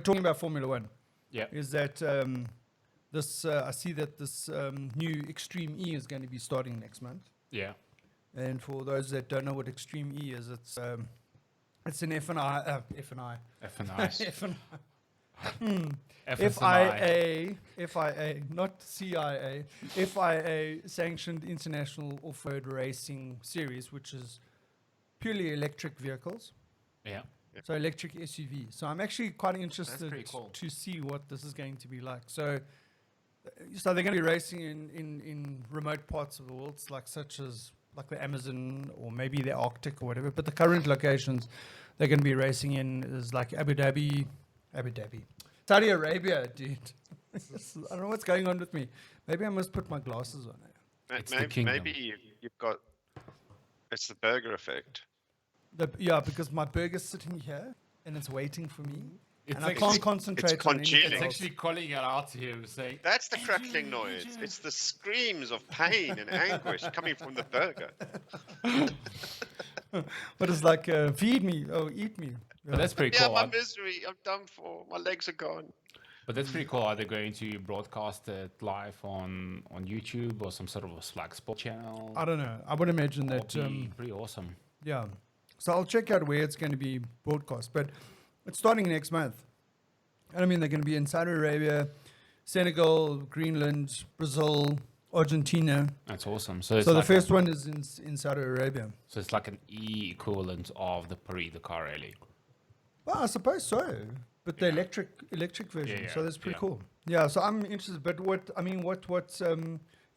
talking about Formula One, Yeah. is that this I see that this new Extreme E is going to be starting next month. Yeah. And for those that don't know what Extreme E is, it's an F&I, F&I, F&I. FIA, not CIA, FIA sanctioned international off-road racing series, which is purely electric vehicles. Yeah. So electric SUV. So I'm actually quite interested pretty cool. to see what this is going to be like. So they're going to be racing in remote parts of the world, like such as like the Amazon or maybe the Arctic or whatever. But the current locations they're going to be racing in is like Abu Dhabi, Saudi Arabia, dude. I don't know what's going on with me. Maybe I must put my glasses on. Maybe you've got. It's the burger effect. Yeah, because my burger's sitting here and it's waiting for me. It's And I actually- can't concentrate it's on anything congealing. It's else. actually calling it out here, saying, That's the crackling noise. It's the screams of pain and anguish coming from the burger. But it's like, feed me, eat me. but that's pretty Yeah, cool. my misery. I'm done for. My legs are gone. But that's pretty cool. Are they going to broadcast it live on YouTube or some sort of a Slack sport channel? I don't know. I would imagine that, That'll be pretty awesome. yeah. So I'll check out where it's going to be broadcast. But it's starting next month. And I mean, they're going to be in Saudi Arabia, Senegal, Greenland, Brazil, Argentina. That's awesome. So, it's So like the first one is in Saudi Arabia. so it's like an equivalent of the Paris-Dakar Rally. Well, I suppose so. But the electric version. Yeah, So that's pretty yeah. cool. Yeah, so I'm interested. But what's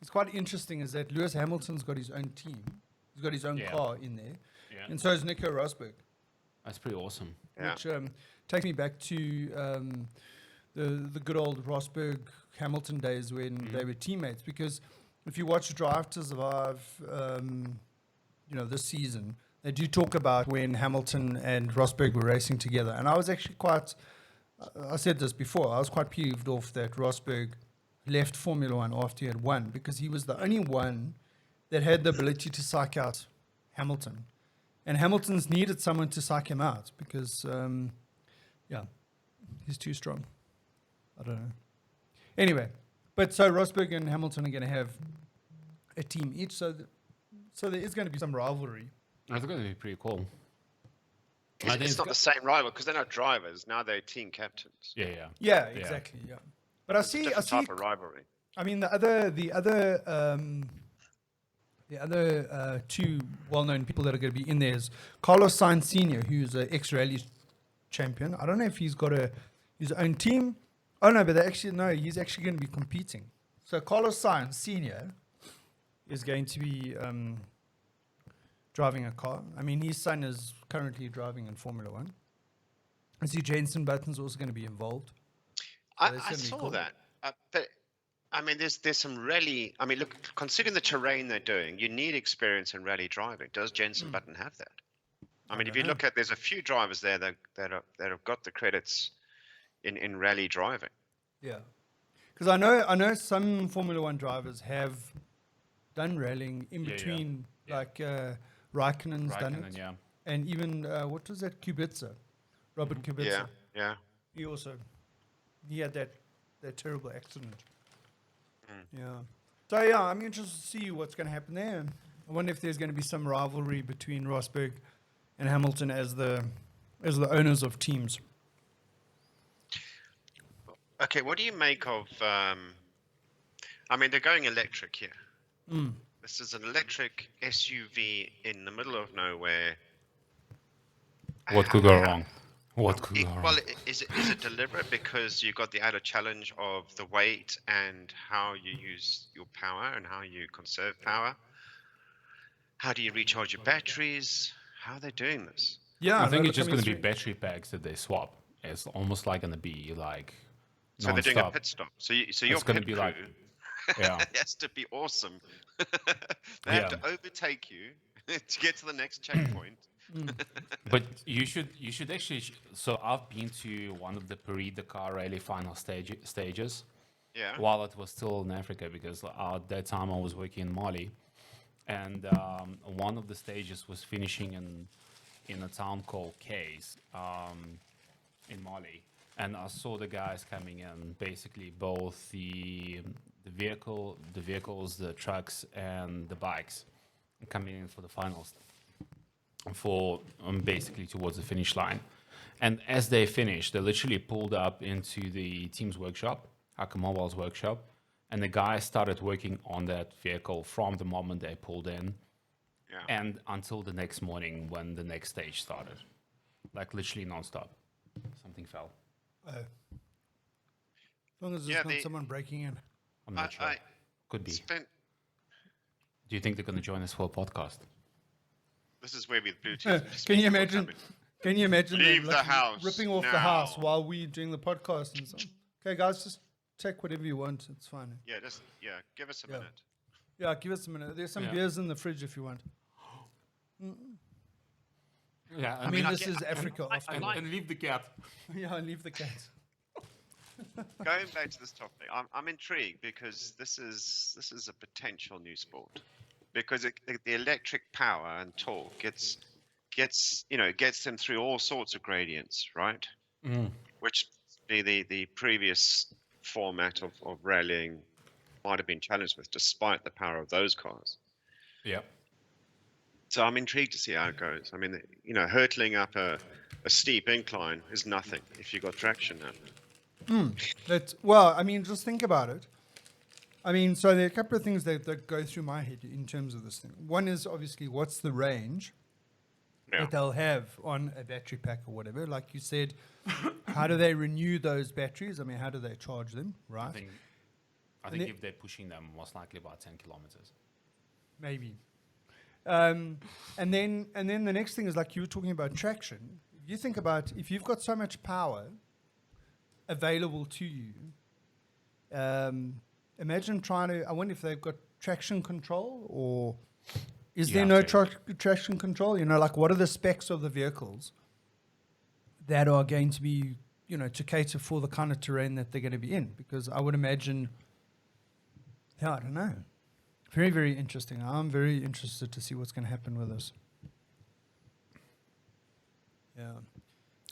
quite interesting is that Lewis Hamilton's got his own team. He's got his own Yeah. car in there. Yeah. And so is Nico Rosberg. That's pretty awesome. Yeah. Which takes me back to the good old Rosberg Hamilton days when they were teammates. Because if you watch Drive to Survive, this season, they do talk about when Hamilton and Rosberg were racing together. And I was actually I said this before, I was quite peeved off that Rosberg left Formula One after he had won, because he was the only one that had the ability to psych out Hamilton. And Hamilton's needed someone to psych him out because, he's too strong. I don't know. Anyway, but so Rosberg and Hamilton are going to have a team each, so there is going to be some rivalry. That's going to be pretty cool. It's not the same rival because they're not drivers. Now they're team captains. Yeah. Yeah, exactly. Yeah, but I see. Different type of rivalry. I mean, the other two well-known people that are going to be in there is Carlos Sainz Sr., who's an ex-rally champion. I don't know if he's got his own team. Oh no, but he's actually going to be competing. So Carlos Sainz Sr. is going to be driving a car. I mean, his son is currently driving in Formula One. I see Jenson Button's also going to be involved. So that's I gonna be saw cool. that. But I mean, there's some rally. I mean, look, considering the terrain they're doing, you need experience in rally driving. Does Jenson Button have that? I mean, if you look at, there's a few drivers there that have got the credits in rally driving. Yeah, because I know some Formula One drivers have done rallying in between, like Raikkonen's done it, yeah. and even what was that, Kubica, Robert Kubica. Yeah. He had that terrible accident. Yeah. So yeah, I'm interested to see what's going to happen there. I wonder if there's going to be some rivalry between Rosberg and Hamilton as the owners of teams. Okay, what do you make of? I mean, they're going electric here. This is an electric SUV in the middle of nowhere. What could go wrong? What could go wrong? Well, is it deliberate because you got the added challenge of the weight and how you use your power and how you conserve power? How do you recharge your batteries? How are they doing this? Yeah, I think it's just going to be battery packs that they swap. It's almost like going to be like So they're doing a non-stop. pit stop. So your gonna pit be crew like- Yeah. has to be awesome. They have to overtake you to get to the next checkpoint. But you should actually. So I've been to one of the Paris-Dakar Rally final stages. Yeah. While it was still in Africa, because at that time I was working in Mali, and one of the stages was finishing in a town called Kays in Mali, and I saw the guys coming in, basically both the vehicles, the trucks, and the bikes coming in for the finals, for basically towards the finish line. And as they finished, they literally pulled up into the team's workshop, Hacker Mobile's workshop, and the guys started working on that vehicle from the moment they pulled in Yeah. and until the next morning when the next stage started. Like literally non-stop. Something fell. As long as Yeah, there's not someone breaking in. I'm not sure. I Could be. spent. Do you think they're going to join us for a podcast? This is where with Bluetooth. Can you speakers will imagine? come in. Can you imagine them Leave the literally house ripping off the house now. while we doing the podcast and so? Okay, guys, just take whatever you want. It's fine. Yeah, give us a Yeah. minute. Yeah, give us a minute. There's some Yeah. beers in the fridge if you want. Yeah, I mean, I this get- is Africa. I after like- all. leave the cat. Yeah, and leave the cat. Going back to this topic, I'm intrigued because this is a potential new sport, because the electric power and torque gets them through all sorts of gradients, right? Which the previous format of rallying might have been challenged with, despite the power of those cars. Yeah. So I'm intrigued to see how it goes. I mean, hurtling up a steep incline is nothing if you've got traction now. Well, I mean, just think about it. I mean, so there are a couple of things that go through my head in terms of this thing. One is obviously what's the range Yeah. that they'll have on a battery pack or whatever. Like you said, how do they renew those batteries? I mean, how do they charge them, right? I think if they're pushing them, most likely about 10 kilometers. Maybe. And then the next thing is, like you were talking about traction. You think about if you've got so much power available to you, imagine trying to, I wonder if they've got traction control, or is there no traction control? Like what are the specs of the vehicles that are going to be, to cater for the kind of terrain that they're going to be in? Because I would imagine, I don't know. Very, very interesting. I'm very interested to see what's going to happen with this. Yeah.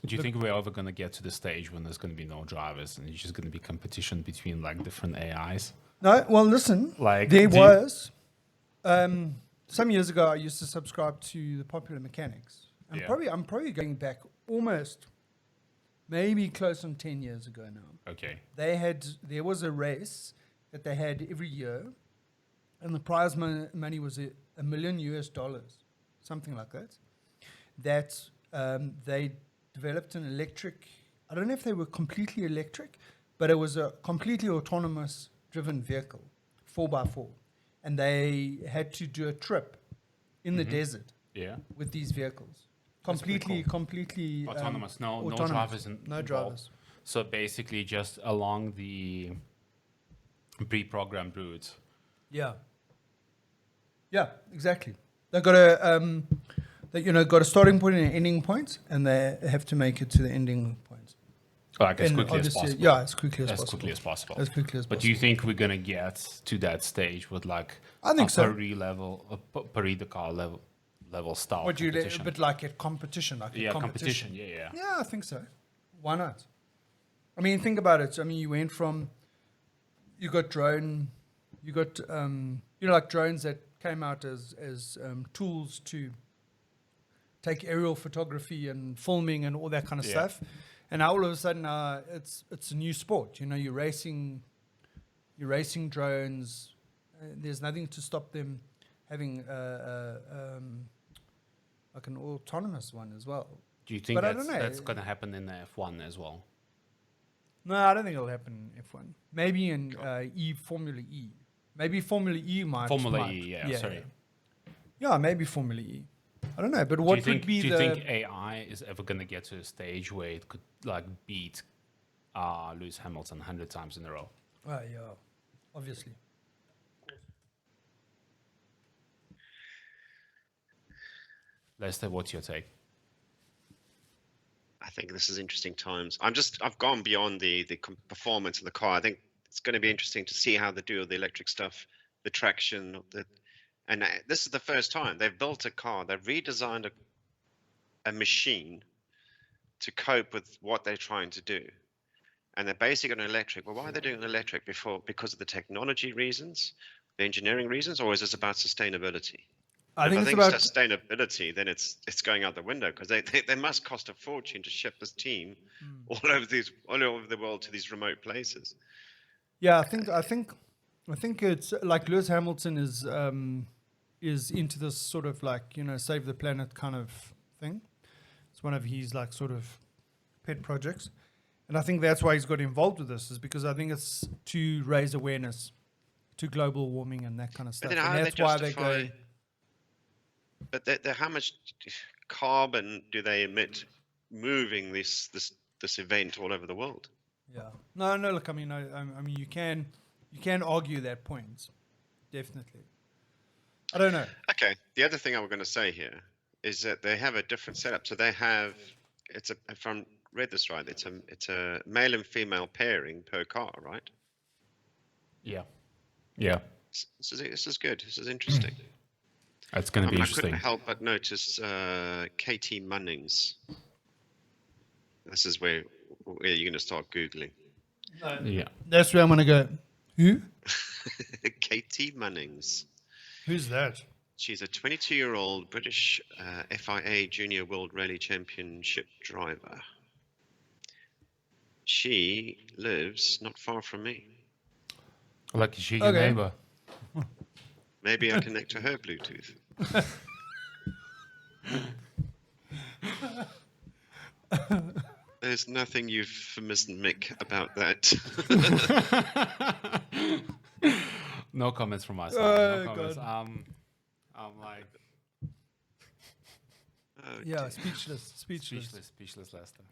Do you think we're ever going to get to the stage when there's going to be no drivers and it's just going to be competition between like different AIs? No, well, listen. Like, there was some years ago. I used to subscribe to the Popular Mechanics. I'm probably going back almost, maybe close on 10 years ago now. Okay. There was a race that they had every year, and the prize money was $1 million US, something like that. That they developed an electric. I don't know if they were completely electric, but it was a completely autonomous driven vehicle, 4x4, and they had to do a trip in the desert Yeah. with these vehicles. That's pretty Completely Autonomous. No autonomous. drivers. No involved. drivers. So basically, just along the pre-programmed routes. Yeah. Yeah, exactly. They've got a starting point and an ending point, and they have to make it to the ending point. Like as And quickly as obviously- possible. Yeah, as quickly as As possible. quickly as possible. As quickly as But do you think we're gonna get to that stage with like I think a so. Paris Dakar level style Would you competition? a bit like a competition, like Yeah, a competition? Yeah. Yeah, I think so. Why not? I mean, think about it. I mean, you went from you got like drones that came out as tools to take aerial photography and filming and all that kind of Yeah. stuff. And now all of a sudden, it's a new sport. You're racing drones. There's nothing to stop them having like an autonomous one as well. Do you think But I don't know. that's going to happen in the F1 as well? No, I don't think it'll happen in F1. Maybe in Formula E. Maybe Formula E might. Formula E, yeah, sorry. Yeah, maybe Formula E. I don't know, but what would be do the? you think AI is ever going to get to a stage where it could like beat Lewis Hamilton 100 times in a row? Yeah, obviously. Lester, what's your take? I think this is interesting times. I've gone beyond the performance of the car. I think it's going to be interesting to see how they do the electric stuff, the traction, and this is the first time they've built a car. They've redesigned a machine to cope with what they're trying to do. and they're basing it on electric. Well, why are they doing it on electric? Because of the technology reasons, the engineering reasons, or is this about sustainability? I think If I it's think about sustainability, then it's going out the window, because they must cost a fortune to ship this team all over the world to these remote places. yeah. I think it's like Lewis Hamilton is into this sort of like, you know, save the planet kind of thing. It's one of his like sort of pet projects, and I think that's why he's got involved with this, is because I think it's to raise awareness to global warming and that kind of stuff. But then And how do they that's why they justify? go. But how much carbon do they emit moving this event all over the world? Yeah. No. Look, I mean, I mean, you can argue that point, definitely. I don't know. Okay. The other thing I was going to say here is that they have a different setup. So they have, if I read this right, it's a male and female pairing per car, right? Yeah. This is good. This is interesting. It's going to be I interesting. couldn't help but notice KT Munnings. This is where you're going to start Googling. Yeah. That's where I'm gonna go. Who? KT Munnings. Who's that? She's a 22-year-old British FIA Junior World Rally Championship driver. She lives not far from me. Like she your Okay. neighbor. Maybe I connect to her Bluetooth. There's nothing euphemismic about that. No comments from my side. Oh, No comments. God. I'm like Oh, Yeah, dear. speechless. speechless, Lester.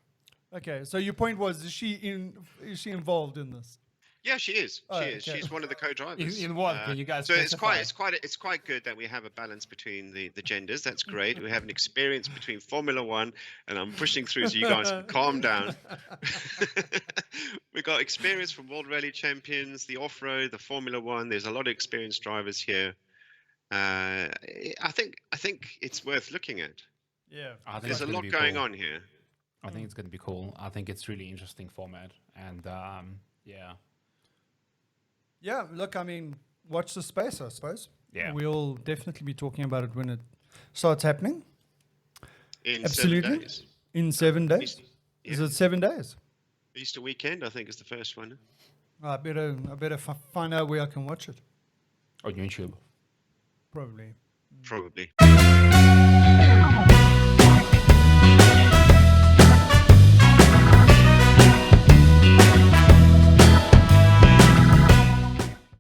Okay, so your point was, is she involved in this? Yeah, she is. Oh, She is. okay. She's one of the co-drivers. In what? Can you guys So it's specify? quite good that we have a balance between the genders. That's great. We have an experience between Formula One, and I'm pushing through so you guys can calm down. We got experience from World Rally Champions, the off-road, the Formula One. There's a lot of experienced drivers here. I think it's worth looking at. Yeah. I think There's it's a gonna lot be going cool. on here. I think it's going to be cool. I think it's really interesting format, and yeah. Yeah, look, I mean, watch the space, I suppose. Yeah. We'll definitely be talking about it when it starts happening. In Absolutely. 7 days. In 7 days. Is Yeah. it 7 days? Easter weekend, I think, is the first one. I better find out where I can watch it. On YouTube. Probably. Probably.